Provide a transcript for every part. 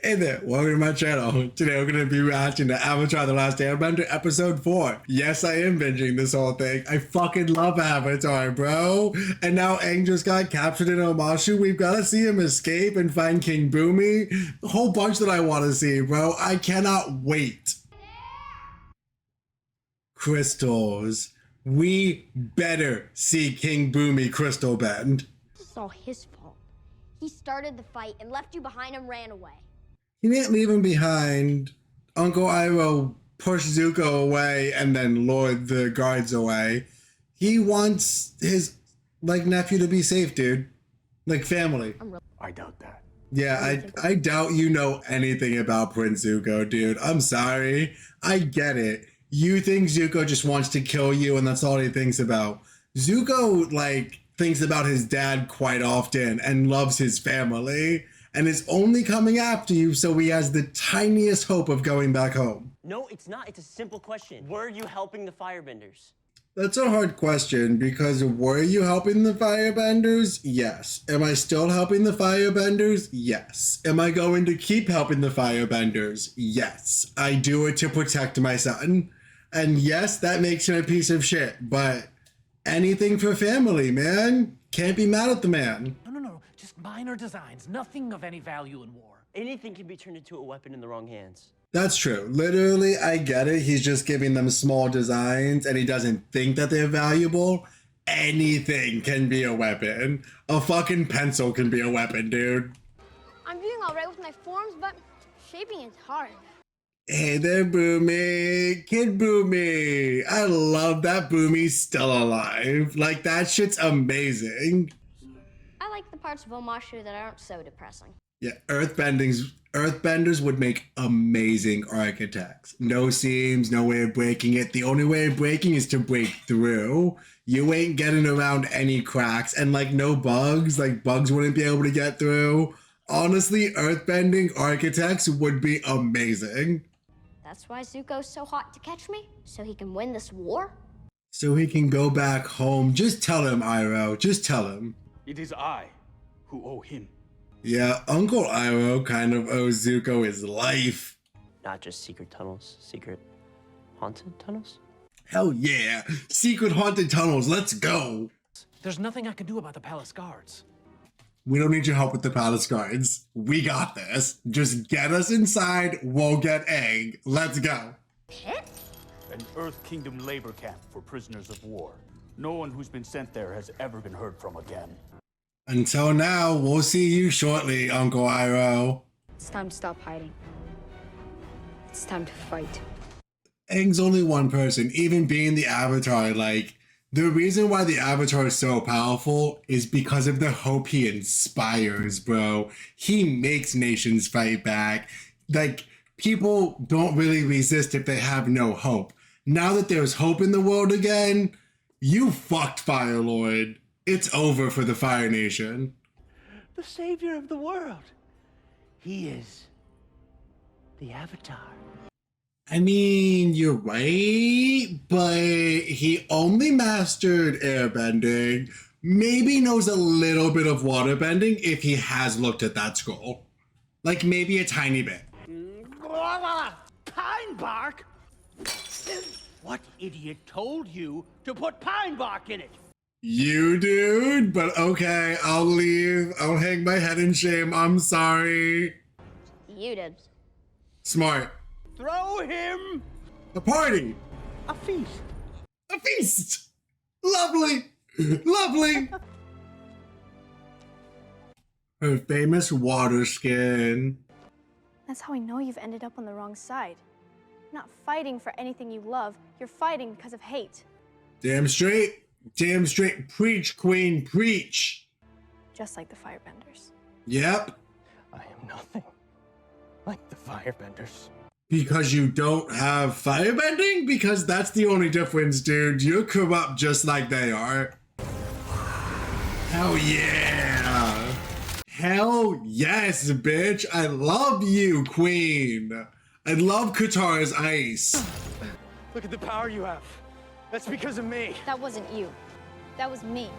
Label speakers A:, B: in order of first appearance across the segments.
A: Hey there, welcome to my channel. Today we're going to be reacting to Avatar The Last Airbender Episode 4. Yes, I am binging this whole thing. I fucking love Avatar, bro. And now Aang just got captured in Omashu. We've got to see him escape and find King Bumi. A whole bunch that I want to see, bro. I cannot wait. Crystals. We better see King Bumi crystal bend.
B: It's all his fault. He started the fight and left you behind and ran away.
A: He didn't leave him behind. Uncle Iroh pushed Zuko away and then lured the guards away. He wants his, nephew to be safe, dude. Like family.
C: I doubt that.
A: Yeah, I doubt you know anything about Prince Zuko, dude. I'm sorry. I get it. You think Zuko just wants to kill you and that's all he thinks about. Zuko, thinks about his dad quite often and loves his family. And is only coming after you so he has the tiniest hope of going back home.
D: No, it's not. It's a simple question. Were you helping the firebenders?
A: That's a hard question because were you helping the firebenders? Yes. Am I still helping the firebenders? Yes. Am I going to keep helping the firebenders? Yes. I do it to protect my son. And yes, that makes him a piece of shit, but anything for family, man. Can't be mad at the man.
C: No. Just minor designs. Nothing of any value in war.
D: Anything can be turned into a weapon in the wrong hands.
A: That's true. Literally, I get it. He's just giving them small designs and he doesn't think that they're valuable. Anything can be a weapon. A fucking pencil can be a weapon, dude.
B: I'm doing all right with my forms, but shaping is hard.
A: Hey there, Bumi. Kid Bumi. I love that Bumi's still alive. That shit's amazing.
B: I like the parts of Omashu that aren't so depressing.
A: Yeah, Earthbenders would make amazing architects. No seams, no way of breaking it. The only way of breaking is to break through. You ain't getting around any cracks and no bugs. Bugs wouldn't be able to get through. Honestly, earthbending architects would be amazing.
B: That's why Zuko's so hot to catch me? So he can win this war?
A: So he can go back home. Just tell him, Iroh. Just tell him.
E: It is I who owe him.
A: Yeah, Uncle Iroh kind of owes Zuko his life.
D: Not just secret tunnels, secret haunted tunnels?
A: Hell yeah. Secret haunted tunnels. Let's go.
C: There's nothing I can do about the palace guards.
A: We don't need your help with the palace guards. We got this. Just get us inside. We'll get Aang. Let's go.
B: Pit?
E: An Earth Kingdom labor camp for prisoners of war. No one who's been sent there has ever been heard from again.
A: Until now, we'll see you shortly, Uncle Iroh.
F: It's time to stop hiding. It's time to fight.
A: Aang's only one person, even being the Avatar, the reason why the Avatar is so powerful is because of the hope he inspires, bro. He makes nations fight back. People don't really resist if they have no hope. Now that there's hope in the world again, you fucked, Fire Lord. It's over for the Fire Nation.
D: The savior of the world. He is the Avatar.
A: I mean, you're right, but he only mastered airbending, maybe knows a little bit of waterbending if he has looked at that scroll. Maybe a tiny bit.
G: Pine bark? What idiot told you to put pine bark in it?
A: You, dude? But okay, I'll leave. I'll hang my head in shame. I'm sorry.
B: You did.
A: Smart.
G: Throw him
A: A party.
G: a feast.
A: A feast. Lovely. Lovely. Her famous water skin.
F: That's how I know you've ended up on the wrong side. You're not fighting for anything you love. You're fighting because of hate.
A: Damn straight. Damn straight. Preach, queen, preach.
F: Just like the firebenders.
A: Yep.
D: I am nothing like the firebenders.
A: Because you don't have firebending? Because that's the only difference, dude. You're corrupt just like they are. Hell yeah. Hell yes, bitch. I love you, queen. I love Katara's ice.
G: Look at the power you have. That's because of me.
F: That wasn't you. That was me.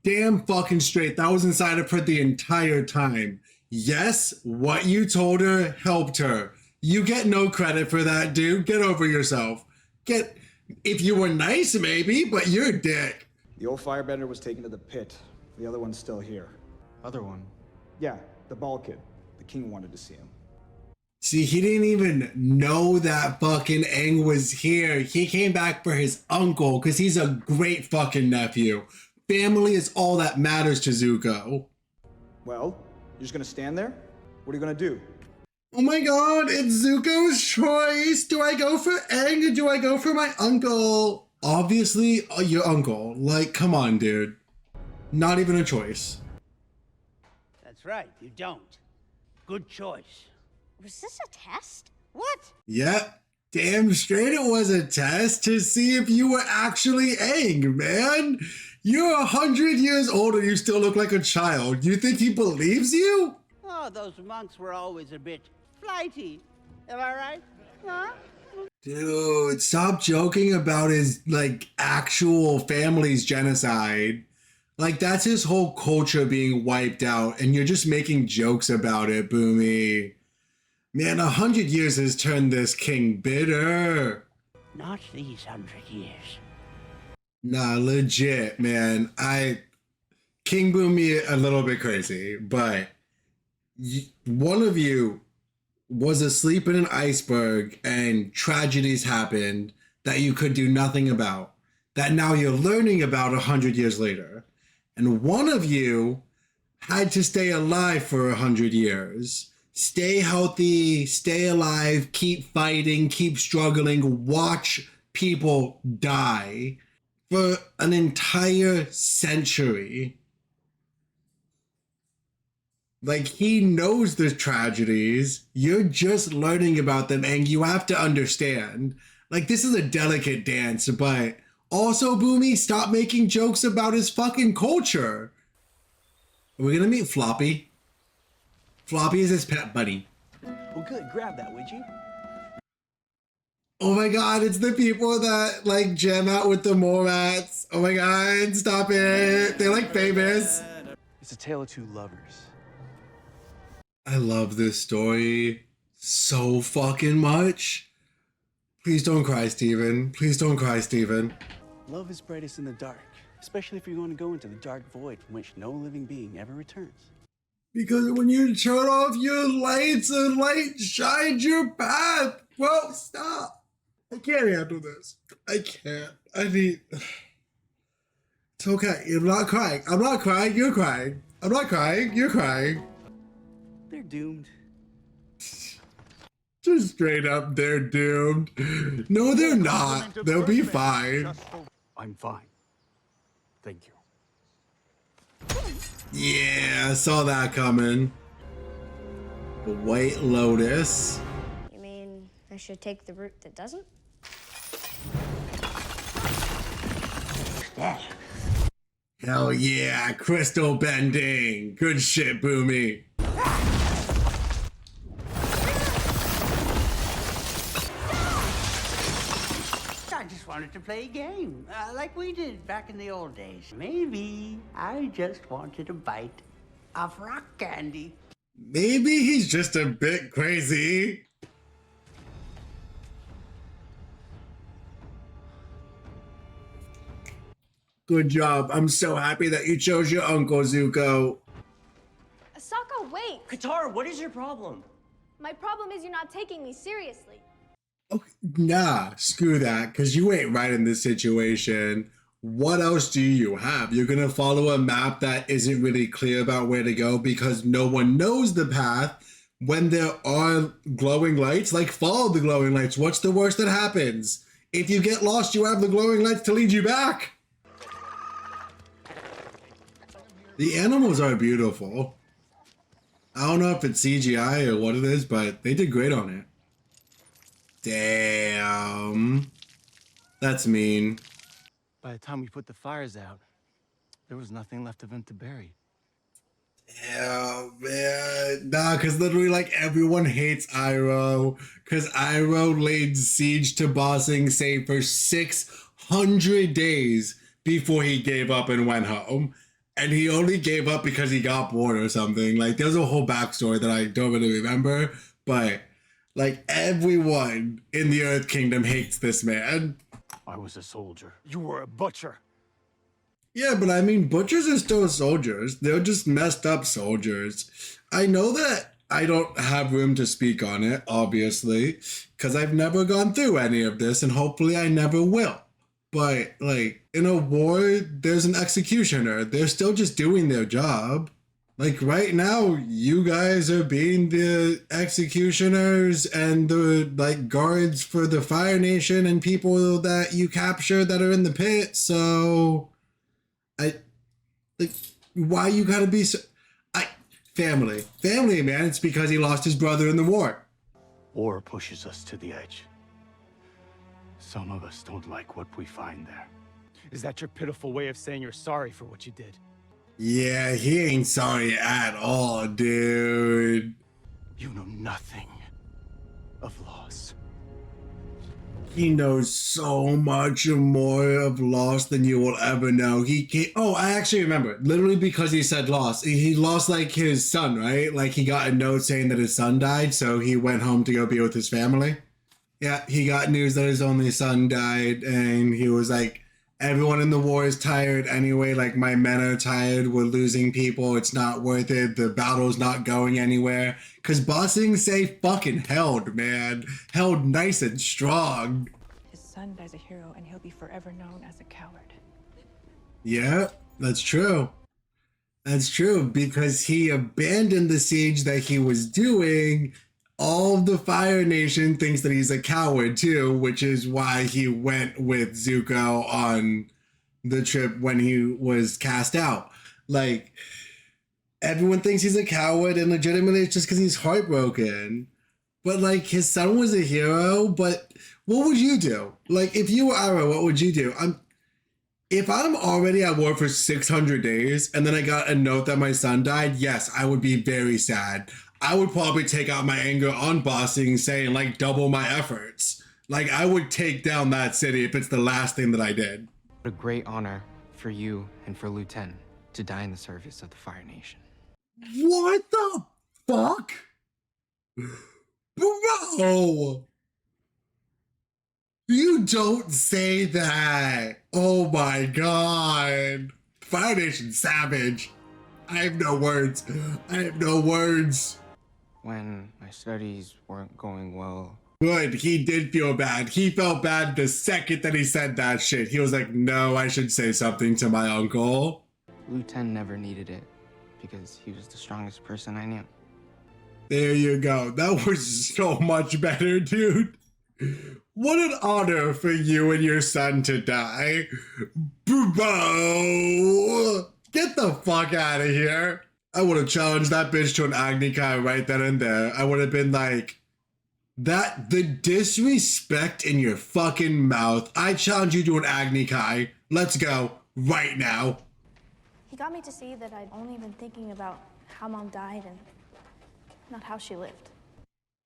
A: Damn fucking straight. That was inside of her the entire time. Yes, what you told her helped her. You get no credit for that, dude. Get over yourself. If you were nice, maybe, but you're a dick.
H: The old firebender was taken to the pit. The other one's still here.
I: Other one?
H: Yeah, the bald kid. The king wanted to see him.
A: See, he didn't even know that fucking Aang was here. He came back for his uncle because he's a great fucking nephew. Family is all that matters to Zuko.
H: Well, you're just gonna stand there? What are you gonna do?
A: Oh my god, it's Zuko's choice. Do I go for Aang or do I go for my uncle? Obviously, your uncle. Like, come on, dude. Not even a choice.
G: That's right, you don't. Good choice.
B: Was this a test? What?
A: Yep. Damn straight it was a test to see if you were actually Aang, man. You're 100 years old and you still look like a child. You think he believes you?
G: Oh, those monks were always a bit flighty. Am I right? Huh?
A: Dude, stop joking about his, like, actual family's genocide. Like, that's his whole culture being wiped out, and you're just making jokes about it, Bumi. Man, 100 years has turned this king bitter.
G: Not these 100 years.
A: Nah, legit, man. King Bumi a little bit crazy, but one of you was asleep in an iceberg and tragedies happened that you could do nothing about, that now you're learning about 100 years later. And one of you had to stay alive for 100 years. Stay healthy, stay alive, keep fighting, keep struggling, watch people die for an entire century. Like, he knows the tragedies. You're just learning about them, and you have to understand. Like, this is a delicate dance, but also, Bumi, stop making jokes about his fucking culture. Are we gonna meet Floppy? Floppy is his pet buddy.
I: Well, good. Grab that, would you?
A: Oh my god, it's the people that, like, jam out with the Morats. Oh my god, stop it. They're, like, famous.
I: It's a tale of two lovers.
A: I love this story so fucking much. Please don't cry, Steven. Please don't cry, Steven.
I: Love is brightest in the dark, especially if you're going to go into the dark void from which no living being ever returns.
A: Because when you turn off your lights, a light shines your path. Bro, stop. I can't handle this. I can't. I need... It's okay. I'm not crying. I'm not crying. You're crying. I'm not crying. You're crying.
I: They're doomed.
A: Just straight up, they're doomed. No, they're not. They'll be fine.
E: I'm fine. Thank you.
A: Yeah, I saw that coming. The White Lotus.
B: You mean I should take the route that doesn't?
A: Hell yeah, crystal bending. Good shit, Bumi.
G: I just wanted to play a game, like we did back in the old days. Maybe I just wanted a bite of rock candy.
A: Maybe he's just a bit crazy. Good job. I'm so happy that you chose your uncle, Zuko.
F: Asaka, wait!
J: Katara, what is your problem?
F: My problem is you're not taking me seriously.
A: Okay, nah, screw that, because you ain't right in this situation. What else do you have? You're gonna follow a map that isn't really clear about where to go because no one knows the path when there are glowing lights? Like, follow the glowing lights. What's the worst that happens? If you get lost, you have the glowing lights to lead you back. The animals are beautiful. I don't know if it's CGI or what it is, but they did great on it. Damn. That's mean.
I: By the time we put the fires out, there was nothing left of him to bury.
A: Yeah, man. Nah, because literally, like, everyone hates Iroh. Because Iroh laid siege to Ba Sing Se for 600 days before he gave up and went home. and he only gave up because he got bored or something. Like, there's a whole backstory that I don't really remember, but like everyone in the Earth Kingdom hates this man.
E: I was a soldier.
C: You were a butcher.
A: Yeah, but I mean, butchers are still soldiers. They're just messed up soldiers. I know that I don't have room to speak on it, obviously, because I've never gone through any of this, and hopefully I never will. But, like, in a war, there's an executioner. They're still just doing their job. Like, right now, you guys are being the executioners and the, like, guards for the Fire Nation and people that you capture that are in the pit, so... why you gotta be so... Family, man. It's because he lost his brother in the war.
E: War pushes us to the edge. Some of us don't like what we find there.
C: Is that your pitiful way of saying you're sorry for what you did?
A: Yeah, he ain't sorry at all, dude.
E: You know nothing of loss.
A: He knows so much more of loss than you will ever know. He can't... Oh, I actually remember. Literally because he said lost. He lost, like, his son, right? Like, he got a note saying that his son died, so he went home to go be with his family. Yeah, he got news that his only son died, and he was like, everyone in the war is tired anyway. Like, my men are tired. We're losing people. It's not worth it. The battle's not going anywhere. Because Ba Sing Se fucking held, man. Held nice and strong.
J: His son dies a hero, and he'll be forever known as a coward.
A: Yeah, that's true. That's true, because he abandoned the siege that he was doing. All of the Fire Nation thinks that he's a coward too, which is why he went with Zuko on the trip when he was cast out. Like, everyone thinks he's a coward, and legitimately it's just because he's heartbroken. But, like, his son was a hero, but what would you do? Like, if you were Arrow, what would you do? If I'm already at war for 600 days, and then I got a note that my son died, yes, I would be very sad. I would probably take out my anger on Ba Sing Se and, like, double my efforts. Like, I would take down that city if it's the last thing that I did.
K: What a great honor for you and for Lieutenant to die in the service of the Fire Nation.
A: What the fuck? Bro! You don't say that. Oh my god. Fire Nation savage. I have no words. I have no words.
K: When my studies weren't going well.
A: Good, he did feel bad. He felt bad the second that he said that shit. He was like, no, I should say something to my uncle.
K: Lieutenant never needed it because he was the strongest person I knew.
A: There you go. That was so much better, dude. What an honor for you and your son to die. Bro! Get the fuck out of here. I would have challenged that bitch to an Agni Kai right then and there. I would have been like, the disrespect in your fucking mouth. I challenge you to an Agni Kai. Let's go right now.
F: He got me to see that I'd only been thinking about how Mom died and not how she lived.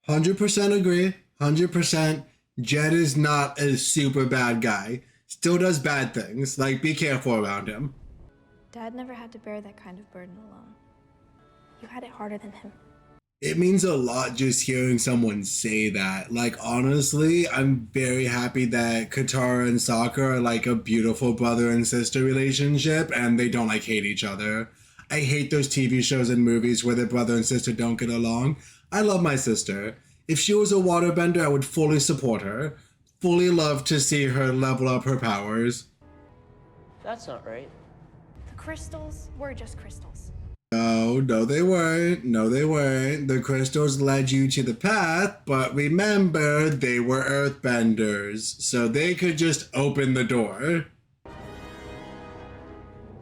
A: 100% agree. 100%. Jed is not a super bad guy. Still does bad things. Like, be careful around him.
F: Dad never had to bear that kind of burden alone. You had it harder than him.
A: It means a lot just hearing someone say that. Like, honestly, I'm very happy that Katara and Sokka are like a beautiful brother and sister relationship and they don't like hate each other. I hate those TV shows and movies where the brother and sister don't get along. I love my sister. If she was a waterbender, I would fully support her. Fully love to see her level up her powers.
L: That's not right.
F: The crystals were just crystals.
A: No, they weren't. No, they weren't. The crystals led you to the path, but remember, they were earthbenders, so they could just open the door.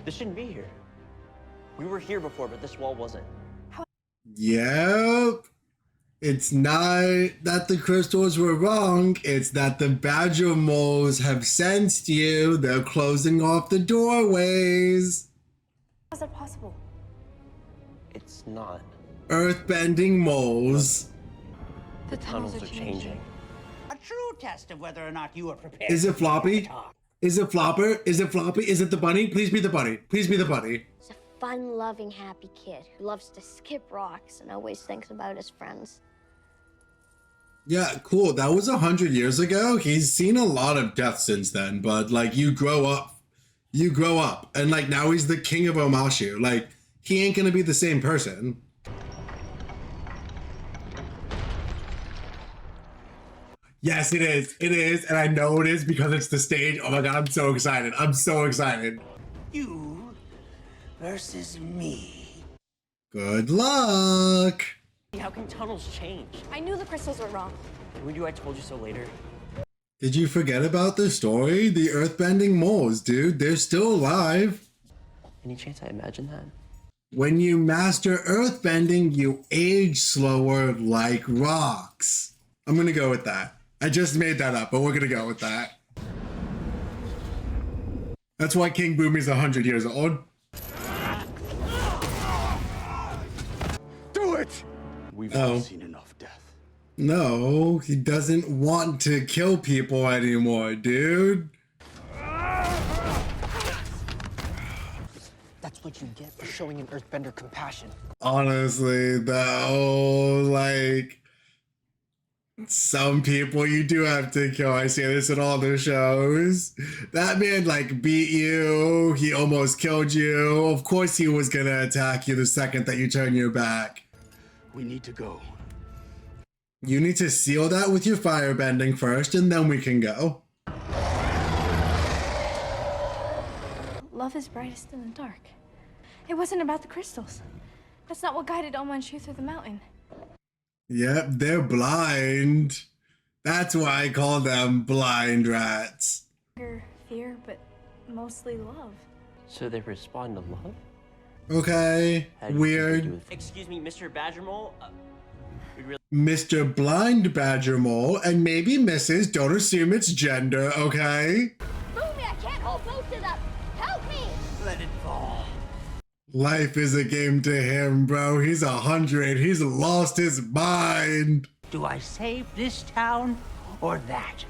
L: This shouldn't be here. We were here before, but this wall wasn't.
A: Yep. It's not that the crystals were wrong, it's that the badger moles have sensed you. They're closing off the doorways.
F: How is that possible?
L: It's not.
A: Earthbending moles.
L: The tunnels are changing.
G: A true test of whether or not you are prepared.
A: Is it floppy? Is it Flopper? Is it Floppy? Is it the bunny? Please be the bunny. Please be the bunny.
B: He's a fun-loving, happy kid who loves to skip rocks and always thinks about his friends.
A: Yeah, cool. That was 100 years ago. He's seen a lot of death since then, but like you grow up. You grow up. And like now he's the king of Omashu. Like he ain't gonna be the same person. Yes, it is. It is. And I know it is because it's the stage. Oh my God, I'm so excited. I'm so excited.
G: You versus me.
A: Good luck.
L: How can tunnels change?
F: I knew the crystals were wrong.
L: Can we do I told you so later?
A: Did you forget about the story? The earthbending moles, dude. They're still alive.
L: Any chance I imagined that?
A: When you master earthbending, you age slower like rocks. I'm gonna go with that. I just made that up, but we're gonna go with that. That's why King Bumi's 100 years old.
H: Do it! We've all seen enough death.
A: No, he doesn't want to kill people anymore, dude.
L: That's what you get for showing an earthbender compassion.
A: Honestly, though, like, some people you do have to kill. I say this in all the shows. That man, like, beat you. He almost killed you. Of course he was gonna attack you the second that you turn your back.
H: We need to go.
A: You need to seal that with your firebending first, and then we can go.
F: Love is brightest in the dark. It wasn't about the crystals. That's not what guided Omanshu through the mountain.
A: Yep, they're blind. That's why I call them blind rats.
F: Fear, but mostly love.
L: So they respond to love?
A: Okay, weird.
L: Excuse me, Mr. Badgermole?
A: Mr. Blind Badger Mole and maybe Mrs. Don't assume it's gender, okay?
B: Bumi, I can't hold both of them. Help me!
G: Let it fall.
A: Life is a game to him, bro. He's 100. He's lost his mind.
G: Do I save this town or that?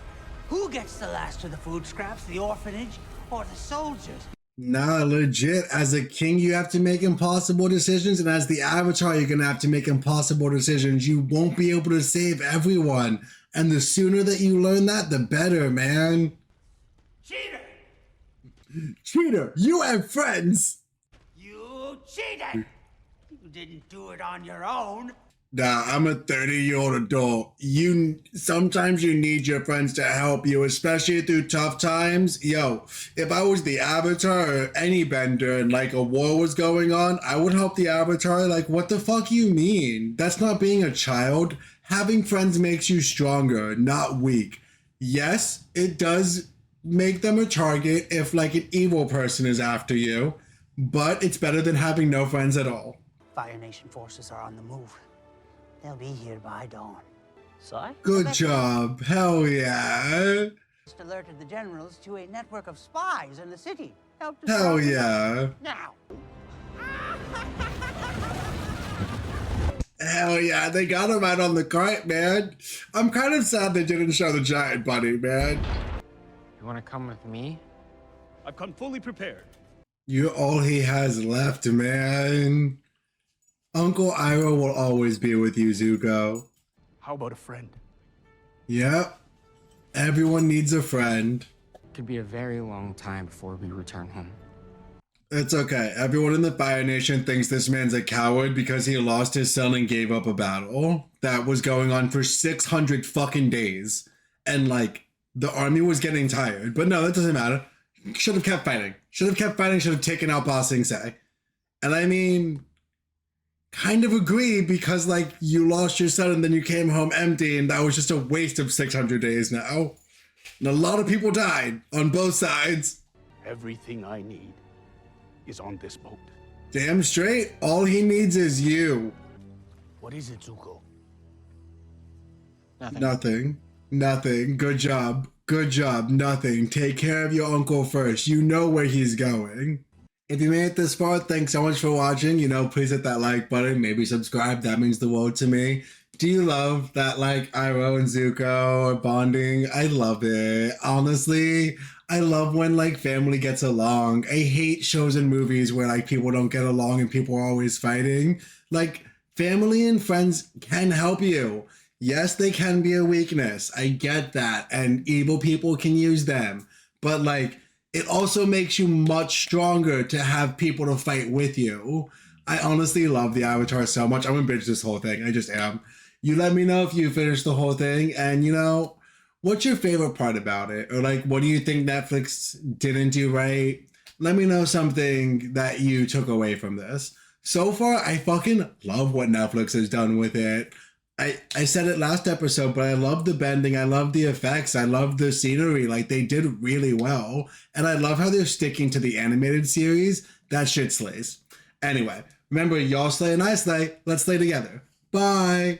G: Who gets the last of the food scraps, the orphanage or the soldiers?
A: Nah, legit. As a king, you have to make impossible decisions, and as the Avatar, you're gonna have to make impossible decisions. You won't be able to save everyone. And the sooner that you learn that, the better, man.
G: Cheater!
A: Cheater, you have friends!
G: You cheated! You didn't do it on your own.
A: Nah, I'm a 30-year-old adult. Sometimes you need your friends to help you, especially through tough times. Yo, if I was the Avatar or any bender and like a war was going on, I would help the Avatar. Like, what the fuck you mean? That's not being a child. Having friends makes you stronger, not weak. Yes, it does make them a target if like an evil person is after you, but it's better than having no friends at all.
G: Fire Nation forces are on the move. They'll be here by dawn.
L: Sai?
A: Good job. Hell yeah.
G: Just alerted the generals to a network of spies in the city.
A: Hell yeah.
G: Now.
A: Hell yeah, they got him out on the cart, man. I'm kind of sad they didn't show the giant bunny, man.
K: You want to come with me?
E: I've come fully prepared.
A: You're all he has left, man. Uncle Iroh will always be with you, Zuko.
E: How about a friend?
A: Yep. Everyone needs a friend.
K: It could be a very long time before we return home.
A: It's okay. Everyone in the Fire Nation thinks this man's a coward because he lost his son and gave up a battle that was going on for 600 fucking days. And like, the army was getting tired. But no, that doesn't matter. Should have kept fighting. Should have kept fighting, should have taken out Ba Sing Se. And I mean, kind of agree because like you lost your son and then you came home empty and that was just a waste of 600 days now. And a lot of people died on both sides.
E: Everything I need is on this boat.
A: Damn straight. All he needs is you.
E: What is it, Zuko?
A: Nothing. Good job. Good job. Nothing. Take care of your uncle first. You know where he's going. If you made it this far, thanks so much for watching. Please hit that like button. Maybe subscribe. That means the world to me. Do you love that like Iroh and Zuko are bonding? I love it. Honestly, I love when like family gets along. I hate shows and movies where like people don't get along and people are always fighting. Like family and friends can help you. Yes, they can be a weakness. I get that. And evil people can use them. But like it also makes you much stronger to have people to fight with you. I honestly love the Avatar so much. I'm gonna binge this whole thing. I just am. You let me know if you finish the whole thing, and you know, what's your favorite part about it? Or like, what do you think Netflix didn't do right? Let me know something that you took away from this. So far, I fucking love what Netflix has done with it. I said it last episode, but I love the bending. I love the effects. I love the scenery. Like, they did really well. And I love how they're sticking to the animated series. That shit slays. Anyway, remember, y'all slay and I slay. Let's slay together. Bye.